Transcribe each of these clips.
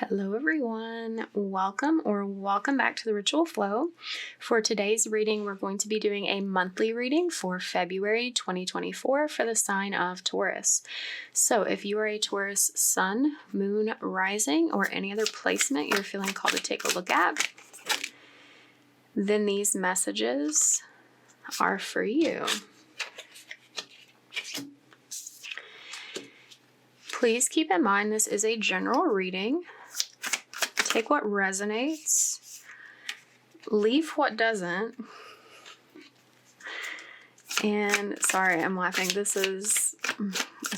Hello everyone, welcome back to the Ritual Flow. For today's reading, we're going to be doing a monthly reading for February 2024 for the sign of Taurus. So if you are a Taurus sun, moon, rising, or any other placement you're feeling called to take a look at, then these messages are for you. Please keep in mind this is a general reading. Take what resonates, leave what doesn't. And sorry, I'm laughing. It's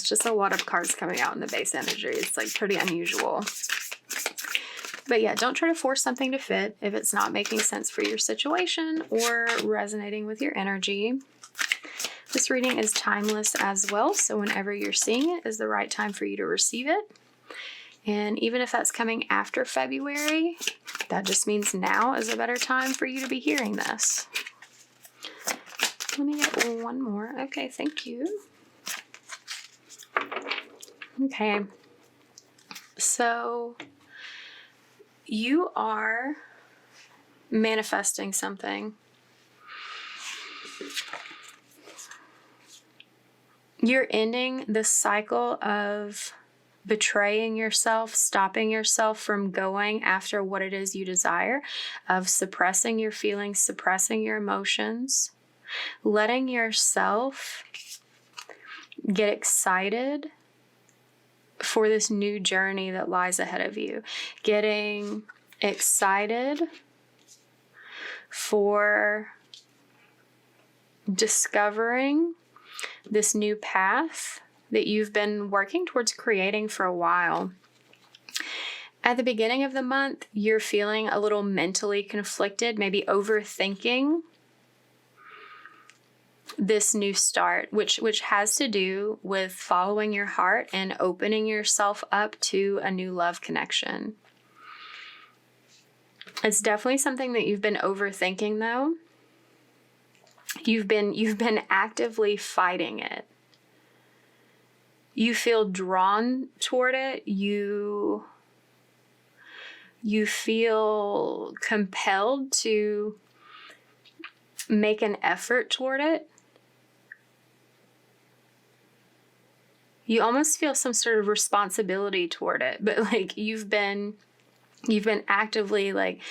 just a lot of cards coming out in the base energy. It's like pretty unusual. But yeah, don't try to force something to fit if it's not making sense for your situation or resonating with your energy. This reading is timeless as well, so whenever you're seeing it is the right time for you to receive it. And even if that's coming after February, that just means now is a better time for you to be hearing this. Let me get one more. Okay, thank you. Okay. So you are manifesting something. You're ending the cycle of betraying yourself, stopping yourself from going after what it is you desire, of suppressing your feelings, suppressing your emotions, letting yourself get excited for this new journey that lies ahead of you, getting excited for discovering this new path that you've been working towards creating for a while. At the beginning of the month, you're feeling a little mentally conflicted, maybe overthinking this new start, which has to do with following your heart and opening yourself up to a new love connection. It's definitely something that you've been overthinking though. You've been actively fighting it. You feel drawn toward it. You feel compelled to make an effort toward it. You almost feel some sort of responsibility toward it, but like you've been actively like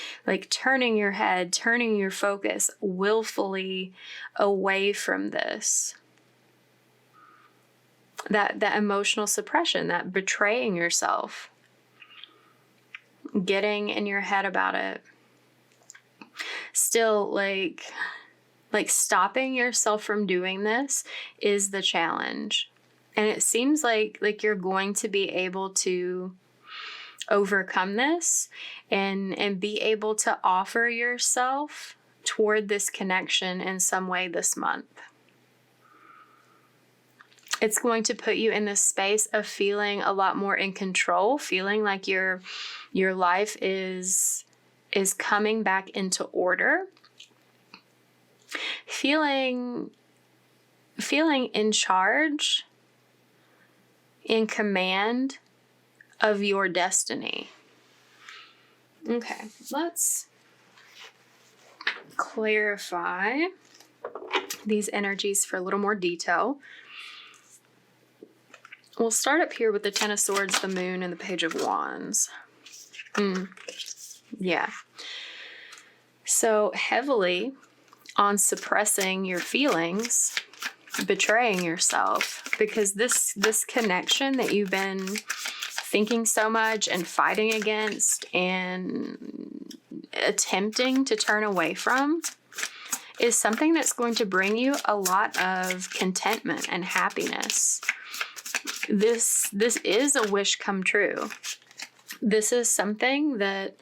turning your head, turning your focus willfully away from this. That emotional suppression, that betraying yourself, getting in your head about it. Still, like stopping yourself from doing this is the challenge. And it seems like you're going to be able to overcome this and be able to offer yourself toward this connection in some way this month. It's going to put you in this space of feeling a lot more in control, feeling like your life is coming back into order, feeling in charge, in command of your destiny. Okay, let's clarify these energies for a little more detail. We'll start up here with the Ten of Swords, the Moon, and the Page of Wands. Yeah. So heavily on suppressing your feelings, betraying yourself, because this connection that you've been thinking so much and fighting against and attempting to turn away from is something that's going to bring you a lot of contentment and happiness. This is a wish come true. This is something that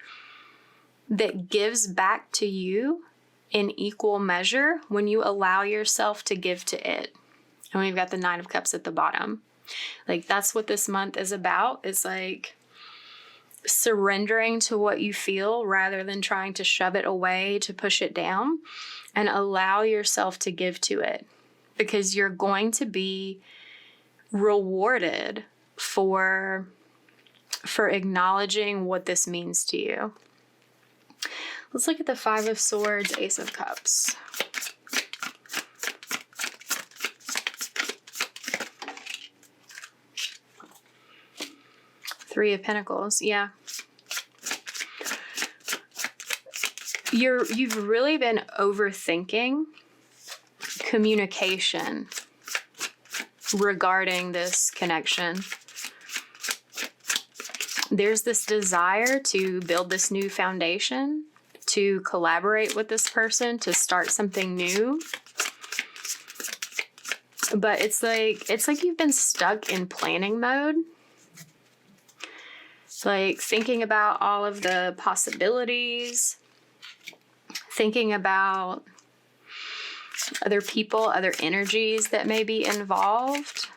gives back to you in equal measure when you allow yourself to give to it. And we've got the Nine of Cups at the bottom. Like that's what this month is about. It's like surrendering to what you feel rather than trying to shove it away, to push it down, and allow yourself to give to it, because you're going to be rewarded for for acknowledging what this means to you. Let's look at the Five of Swords, Ace of Cups. Three of Pentacles, yeah. You've really been overthinking communication regarding this connection. There's this desire to build this new foundation, to collaborate with this person, to start something new. But it's like you've been stuck in planning mode. It's like thinking about all of the possibilities, thinking about other people, other energies that may be involved.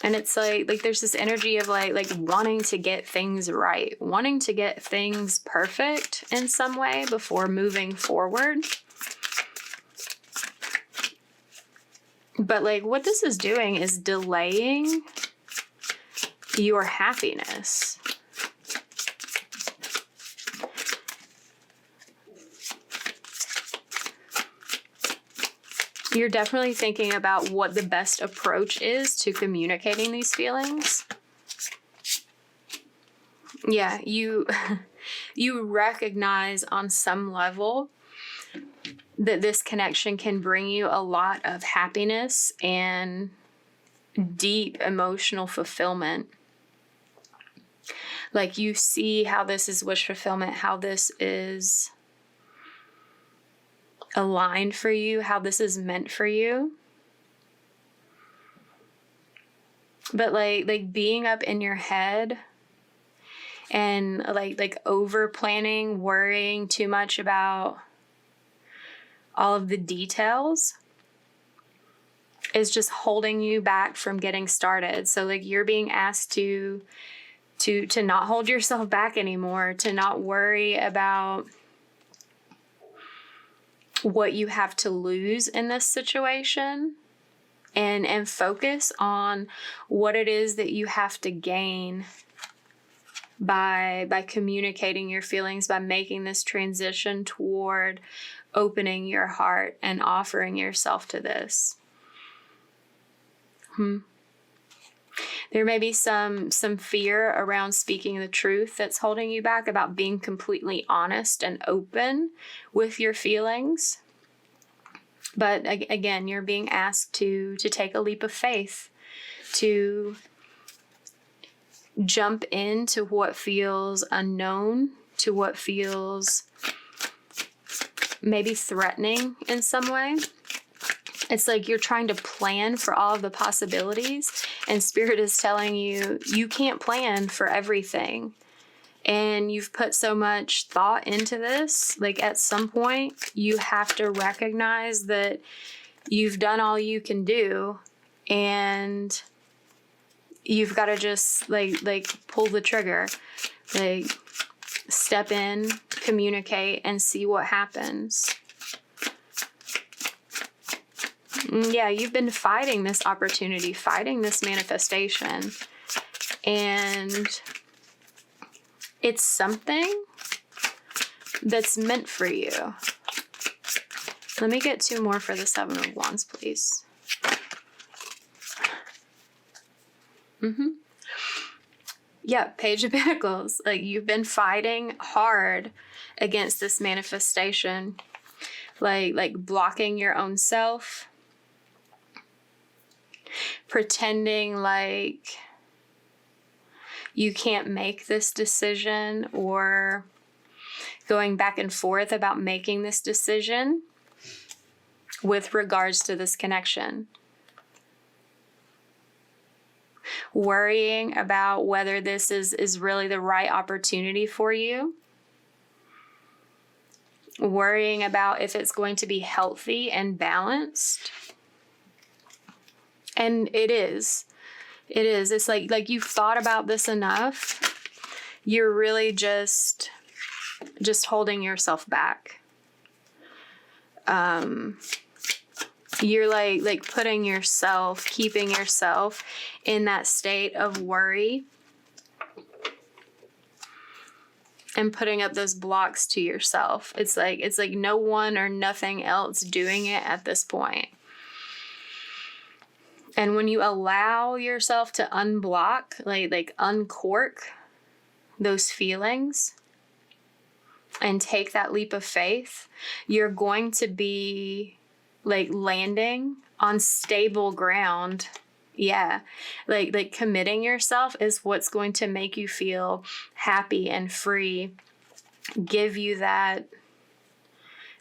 And it's like there's this energy of like wanting to get things right, wanting to get things perfect in some way before moving forward. But like what this is doing is delaying your happiness. You're definitely thinking about what the best approach is to communicating these feelings. Yeah, you recognize on some level that this connection can bring you a lot of happiness and deep emotional fulfillment. Like you see how this is wish fulfillment, how this is aligned for you, how this is meant for you. But like being up in your head and like over planning, worrying too much about all of the details is just holding you back from getting started. So like you're being asked to not hold yourself back anymore, to not worry about what you have to lose in this situation, and focus on what it is that you have to gain by communicating your feelings, by making this transition toward opening your heart and offering yourself to this. There may be some fear around speaking the truth that's holding you back, about being completely honest and open with your feelings. But again, you're being asked to take a leap of faith, to jump into what feels unknown, to what feels maybe threatening in some way. It's like you're trying to plan for all of the possibilities, and Spirit is telling you, you can't plan for everything. And you've put so much thought into this, like at some point, you have to recognize that you've done all you can do, and you've got to just like pull the trigger, like step in, communicate, and see what happens. Yeah, you've been fighting this opportunity, fighting this manifestation, and it's something that's meant for you. Let me get two more for the Seven of Wands, please. Yeah, Page of Pentacles. Like you've been fighting hard against this manifestation, like blocking your own self, pretending like you can't make this decision, or going back and forth about making this decision with regards to this connection. Worrying about whether this is really the right opportunity for you. Worrying about if it's going to be healthy and balanced. And it is. It is. It's like you've thought about this enough. You're really just holding yourself back. You're like putting yourself, keeping yourself in that state of worry and putting up those blocks to yourself. It's like no one or nothing else doing it at this point. And when you allow yourself to unblock, like uncork those feelings and take that leap of faith, you're going to be like landing on stable ground. Yeah. Like committing yourself is what's going to make you feel happy and free, give you that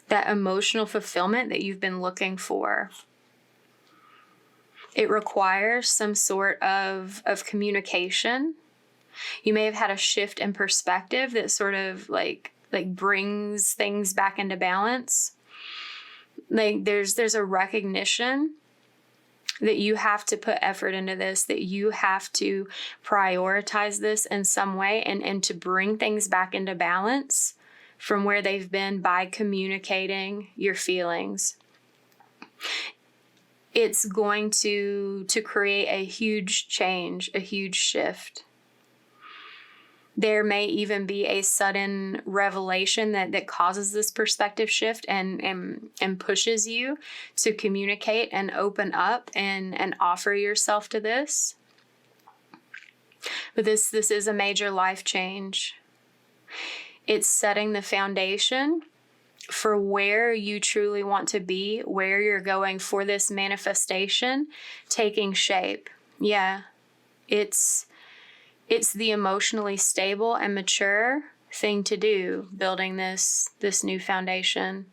emotional fulfillment that you've been looking for. It requires some sort of communication. You may have had a shift in perspective that sort of like brings things back into balance. Like there's a recognition that you have to put effort into this, that you have to prioritize this in some way and to bring things back into balance from where they've been by communicating your feelings. It's going to create a huge change, a huge shift. There may even be a sudden revelation that causes this perspective shift and pushes you to communicate and open up and offer yourself to this. But this is a major life change. It's setting the foundation for where you truly want to be, where you're going for this manifestation taking shape. Yeah, it's the emotionally stable and mature thing to do, building this new foundation.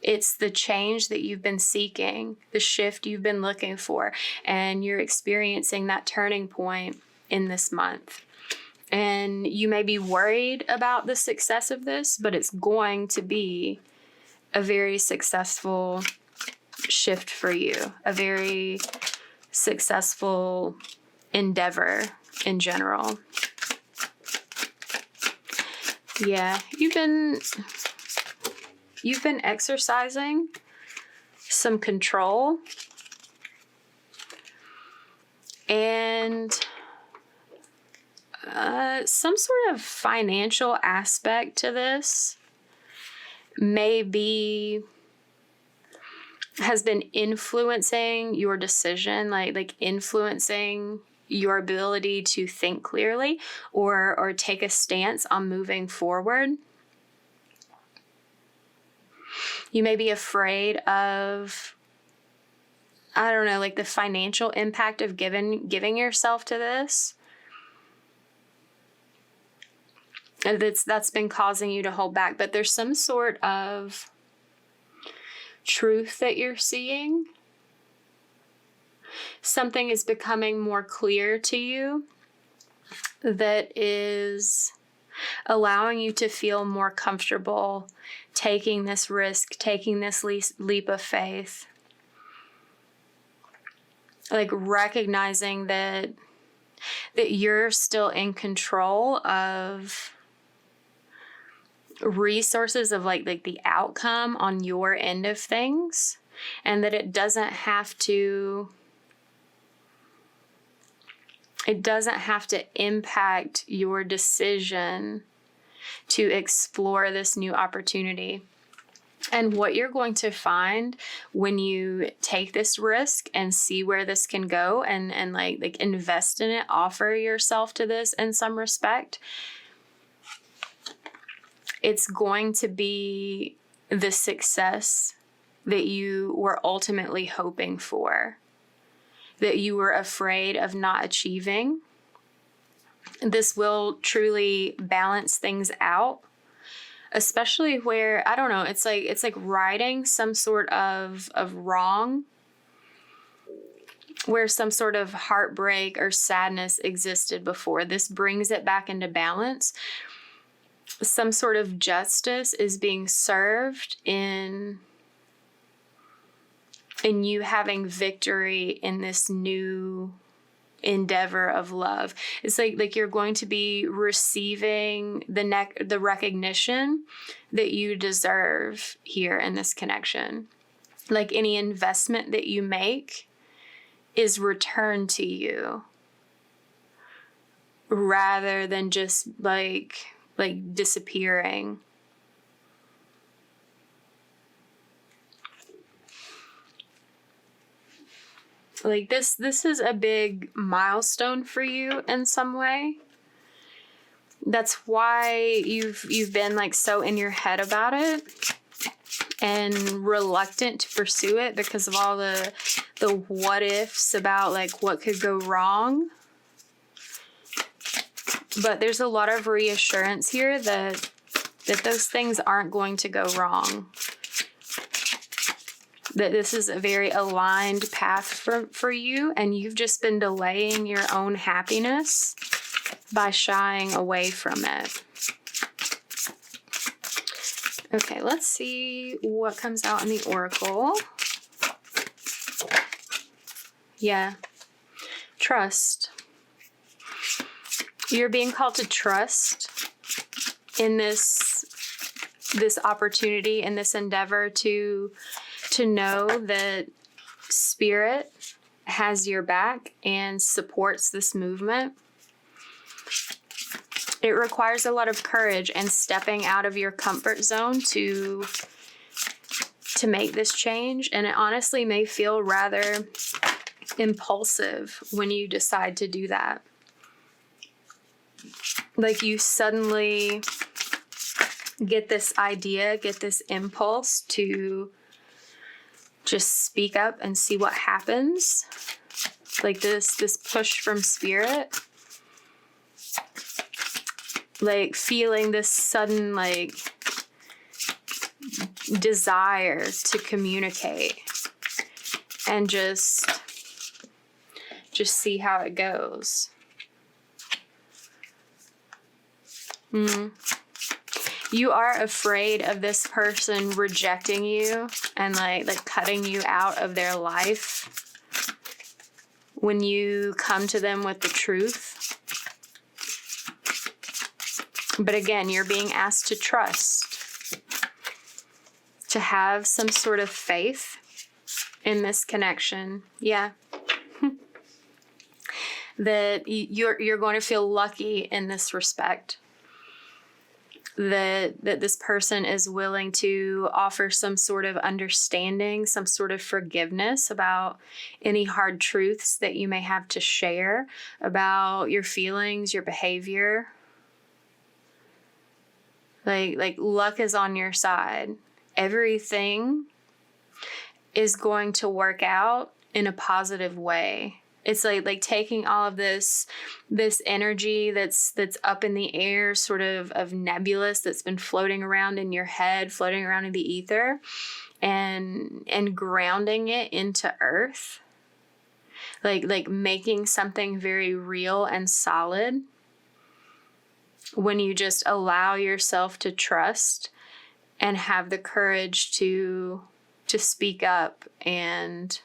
It's the change that you've been seeking, the shift you've been looking for, and you're experiencing that turning point in this month. And you may be worried about the success of this, but it's going to be a very successful shift for you, a very successful endeavor in general. Yeah, you've been exercising some control and some sort of financial aspect to this has been influencing your decision, like influencing your ability to think clearly or take a stance on moving forward. You may be afraid of, I don't know, like the financial impact of giving yourself to this. That's been causing you to hold back, but there's some sort of truth that you're seeing. Something is becoming more clear to you that is allowing you to feel more comfortable taking this risk, taking this leap of faith. Like recognizing that you're still in control of resources of like the outcome on your end of things, and that it doesn't have to impact your decision to explore this new opportunity. And what you're going to find when you take this risk and see where this can go and like invest in it, offer yourself to this in some respect, it's going to be the success that you were ultimately hoping for, that you were afraid of not achieving. This will truly balance things out, especially where, I don't know, it's like righting some sort of wrong, where some sort of heartbreak or sadness existed before. This brings it back into balance. Some sort of justice is being served in you having victory in this new endeavor of love. It's like you're going to be receiving the recognition that you deserve here in this connection. Like any investment that you make is returned to you rather than just like disappearing. Like this is a big milestone for you in some way. That's why you've been like so in your head about it and reluctant to pursue it because of all the what ifs about like what could go wrong. But there's a lot of reassurance here that those things aren't going to go wrong. That this is a very aligned path for you, and you've just been delaying your own happiness by shying away from it. Okay, let's see what comes out in the oracle. Yeah. Trust. You're being called to trust in this opportunity, in this endeavor to know that Spirit has your back and supports this movement. It requires a lot of courage and stepping out of your comfort zone to make this change. And it honestly may feel rather impulsive when you decide to do that. Like you suddenly get this idea, get this impulse to just speak up and see what happens. Like this push from Spirit. Like feeling this sudden like desire to communicate and just see how it goes. You are afraid of this person rejecting you and like cutting you out of their life when you come to them with the truth. But again, you're being asked to trust, to have some sort of faith in this connection. Yeah. That you're going to feel lucky in this respect. That this person is willing to offer some sort of understanding, some sort of forgiveness about any hard truths that you may have to share about your feelings, your behavior. Like luck is on your side. Everything is going to work out in a positive way. It's like taking all of this energy that's up in the air, sort of nebulous, that's been floating around in your head, floating around in the ether, and grounding it into earth. Like making something very real and solid. When you just allow yourself to trust and have the courage to speak up and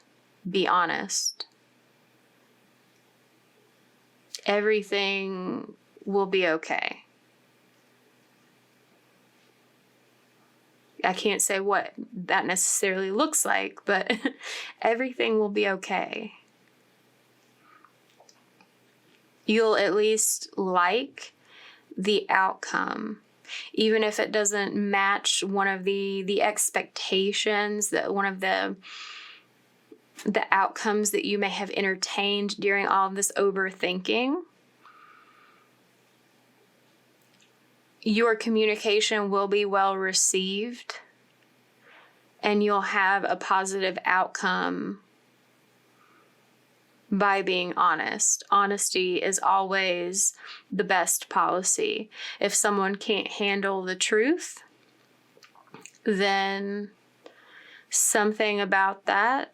be honest. Everything will be okay. I can't say what that necessarily looks like, but everything will be okay. You'll at least like the outcome, even if it doesn't match one of the expectations, that one of the outcomes that you may have entertained during all of this overthinking. Your communication will be well received and you'll have a positive outcome by being honest. Honesty is always the best policy. If someone can't handle the truth, then something about that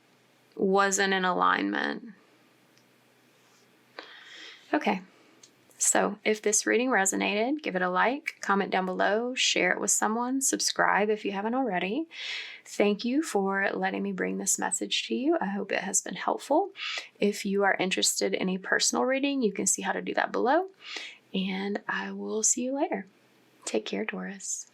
wasn't in alignment. Okay. So if this reading resonated, give it a like, comment down below, share it with someone, subscribe if you haven't already. Thank you for letting me bring this message to you. I hope it has been helpful. If you are interested in a personal reading, you can see how to do that below. And I will see you later. Take care, Taurus.